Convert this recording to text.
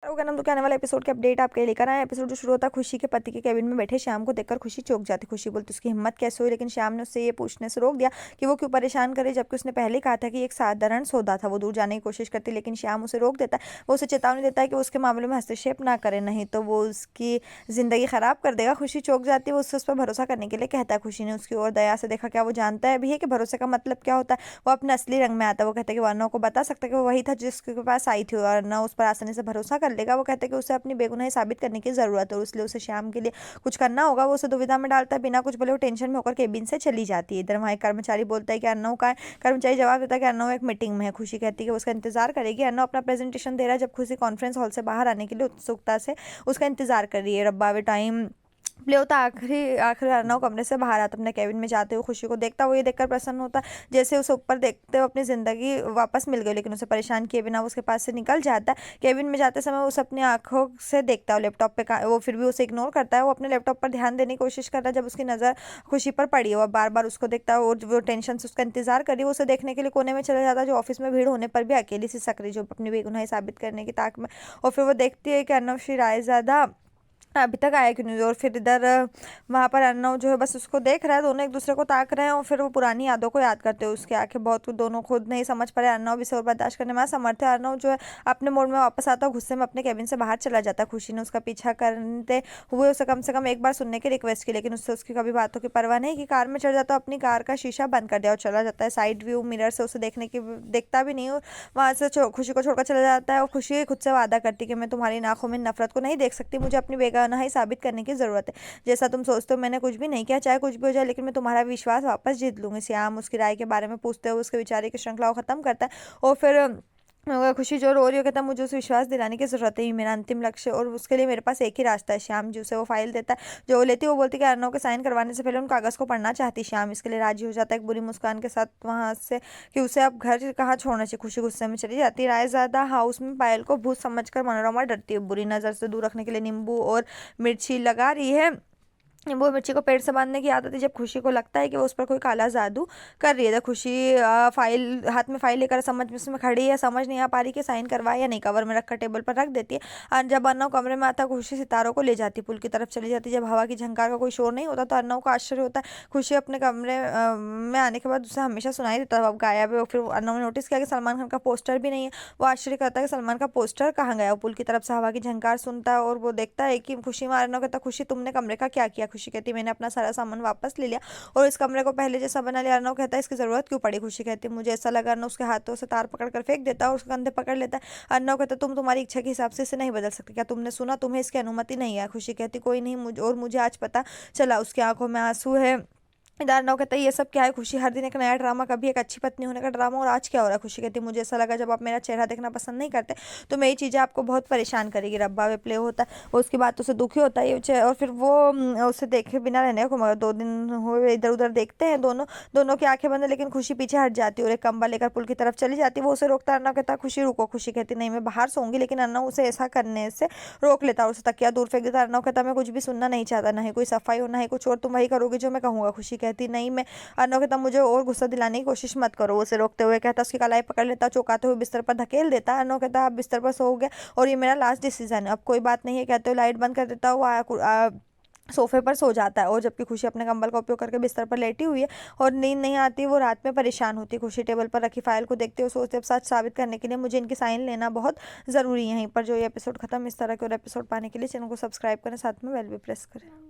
होगा ना, तो क्या आने वाला एपिसोड के अपडेट आपके लिए लेकर आए। एपिसोड जो शुरू होता है खुशी के पति के केबिन में बैठे श्याम को देखकर खुशी चौंक जाती। खुशी बोलती उसकी हिम्मत कैसे हुई, लेकिन श्याम ने उससे ये पूछने से रोक दिया कि वो क्यों परेशान करे, जबकि उसने पहले ही कहा था कि एक साधारण सौदा था। वो दूर जाने की कोशिश करती, लेकिन श्याम उसे रोक देता है। वो उसे चेतावनी देता है कि वो उसके मामले में हस्तक्षेप ना करे, नहीं तो वो उसकी जिंदगी खराब कर देगा। खुशी चौंक जाती है। वो उससे उस पर भरोसा करने के लिए कहता है। खुशी ने उसकी ओर दया से देखा। क्या वो जानता है भी है कि भरोसे का मतलब क्या होता है? वो अपने असली रंग में आता है। वो कहता है कि वो अर्नव को बता सकता है कि वो वही था जिसके पास आई थी, और अर्नव उस पर आसानी से भरोसा कर लेगा। वो कहता है कि उसे अपनी बेगुनाही साबित करने की जरूरत है, और इसलिए उसे श्याम के लिए कुछ करना होगा। वो उसे दुविधा में डालता है। बिना कुछ बोले वो टेंशन में होकर केबिन से चली जाती है। इधर वहाँ एक कर्मचारी बोलता है कि अर्नव का है। कर्मचारी जवाब देता है कि अर्नव एक मीटिंग में है। खुशी कहती है कि वो उसका इंतजार करेगी। अर्नव अपना प्रेजेंटेशन दे रहा है, जब खुशी कॉन्फ्रेंस हॉल से बाहर आने के लिए उत्सुकता से उसका इंतजार कर रही है। रब्बा वे टाइम प्ले होता आखिरी आखिर अर्नव कमरे से बाहर आता, अपने केबिन में जाते हुए खुशी को देखता। वो ये देखकर प्रसन्न होता जैसे उसे ऊपर देखते हुए अपनी जिंदगी वापस मिल गई, लेकिन उसे परेशान किए बिना वो उसके पास से निकल जाता है। केबिन में जाते समय उसे अपनी आंखों से देखता है लैपटॉप पे वो फिर भी उसे इग्नोर करता है। वो अपने लैपटॉप पर ध्यान देने की कोशिश करता है, जब उसकी नज़र खुशी पर पड़ी है। वो बार बार उसको देखता है और वो टेंशन से उसका इंतजार करी। वो उसे देखने के लिए कोने में चला जाता है, जो ऑफिस में भीड़ होने पर भी अकेली सी सकरी, जो अपनी बेगुनाही साबित करने की ताक में। और फिर वो देखती है कि अर्नव श्री रायजादा अभी तक आया क्यों नहीं। और फिर इधर वहाँ पर अर्नव जो है बस उसको देख रहा है। दोनों एक दूसरे को ताक रहे हैं, और फिर वो पुरानी यादों को याद करते हैं। उसकी आंखें बहुत दोनों खुद नहीं समझ पा रहे। अर्नव इसे और बर्दाश्त करने में असमर्थ है। अर्नव जो है अपने मोड में वापस आता है, गुस्से में अपने केबिन से बाहर चला जाता है। खुशी ने उसका पीछा करते हुए उसे कम से कम एक बार सुनने की रिक्वेस्ट की, लेकिन उससे उसकी कभी बातों की परवाह नहीं की। कार में चढ़ जाता है, अपनी कार का शीशा बंद कर दिया और चला जाता है। साइड व्यू मिरर से उसे देखता भी नहीं। वहाँ से खुशी को छोड़कर चला जाता है। और खुशी खुद से वादा करती कि मैं तुम्हारी आंखों में नफरत को नहीं देख सकती। मुझे अपनी बेगुनाही साबित करने की जरूरत है। जैसा तुम सोचते हो मैंने कुछ भी नहीं किया, चाहे कुछ भी हो जाए, लेकिन मैं तुम्हारा विश्वास वापस जीत लूंगी। श्याम उसकी राय के बारे में पूछते हुए उसके विचार की श्रृंखला को खत्म करता है। और फिर खुशी जो रो रही है कहता है मुझे उसे विश्वास दिलाने की जरूरत है, ये मेरा अंतिम लक्ष्य, और उसके लिए मेरे पास एक ही रास्ता है। श्याम जी उसे वो फाइल देता है जो वो लेती है। वो बोलती है कि अर्नव के साइन करवाने से पहले उन कागज को पढ़ना चाहती। श्याम इसके लिए राजी हो जाता है, एक बुरी मुस्कान के साथ वहां से कि उसे अब घर कहाँ छोड़ना चाहिए। खुशी गुस्से में चली जाती है। रायजादा हाउस में पायल को भूत समझकर मनोरमा डरती है। बुरी नजर से दूर रखने के लिए नींबू और मिर्ची लगा रही है। वो बच्ची को पेड़ से बांधने की आदत है। जब खुशी को लगता है कि वो उस पर कोई काला जादू कर रही है, तो खुशी फाइल हाथ में फाइल लेकर समझ में खड़ी है, समझ नहीं आ पा रही कि साइन करवाए या नहीं। कवर में रखकर टेबल पर रख देती है। और जब अर्नव कमरे में आता है, खुशी सितारों को ले जाती, पुल की तरफ चली जाती है। जब हवा की झंकार का कोई शोर नहीं होता तो अर्नव को आश्चर्य होता है। खुशी अपने कमरे में आने के बाद उसे हमेशा सुनाई देता है अब गायब है। फिर अर्नव ने नोटिस किया कि सलमान खान का पोस्टर भी नहीं है। वो आश्चर्य करता है कि सलमान का पोस्टर कहाँ गया। वो पुल की तरफ से हवा की झंकार सुनता है और वो देखता है कि खुशी में अर्नव कहता, खुशी तुमने कमरे का क्या किया? खुशी कहती मैंने अपना सारा सामान वापस ले लिया और इस कमरे को पहले जैसा बना लिया। अर्नव कहता है इसकी जरूरत क्यों पड़ी? खुशी कहती है मुझे ऐसा लगा। अर्नव उसके हाथों से तार पकड़कर फेंक देता है और उसके कंधे पकड़ लेता है। अर्नव कहता तुम तुम्हारी इच्छा के हिसाब से इसे नहीं बदल सकते, क्या तुमने सुना? तुम्हें इसकी अनुमति नहीं है। खुशी कहती कोई नहीं, मुझे आज पता चला। उसकी आंखों में आंसू है। इधर कहता है ये सब क्या है? खुशी हर दिन एक नया ड्रामा, कभी एक अच्छी पत्नी होने का ड्रामा, और आज क्या हो रहा है? खुशी कहती है मुझे ऐसा लगा जब आप मेरा चेहरा देखना पसंद नहीं करते तो मेरी चीज़ें आपको बहुत परेशान करेगी। रब्बा वे प्ले होता है, वो उसकी बातों से दुखी होता है और फिर वो उसे देखे बिना रहने को, मगर 2 दिन हुए इधर उधर देखते हैं दोनों की आंखें बंद है, लेकिन खुशी पीछे हट जाती है और एक कंबल लेकर पुल की तरफ चली जाती है। वो उसे रोकता है। अर्नव कहता है खुशी रुको। खुशी कहती नहीं मैं बाहर सोऊंगी, लेकिन अर्नव उसे ऐसा करने से रोक लेता है, उसे तकिया दूर फेंक देता है। अर्नव कहता मैं कुछ भी सुनना नहीं चाहता, ना ही कोई सफाई हो ना ही कुछ और, तुम वही करोगी जो मैं कहूँगा। खुशी कहती नहीं मैं। अर्नव कहता मुझे और गुस्सा दिलाने की कोशिश मत करो। वो उसे रोकते हुए कहता उसकी कलाई पकड़ लेता, चौंकाते हुए बिस्तर पर धकेल देता। अर्नव कहता आप बिस्तर पर सो गए और ये मेरा लास्ट डिसीजन है, अब कोई बात नहीं है। कहते हुए लाइट बंद कर देता हुआ सोफे पर सो जाता है। और जबकि खुशी अपने कंबल का उपयोग करके बिस्तर पर लेटी हुई है और नींद नहीं आती, वो रात में परेशान होती है। खुशी टेबल पर रखी फाइल को देखते हुए सोचते अब सच साबित करने के लिए मुझे इनकी साइन लेना बहुत ज़रूरी है। यहीं पर जो ये एपिसोड खत्म, इस तरह के और एपिसोड पाने के लिए चैनल को सब्सक्राइब करें, साथ में बेल भी प्रेस करें।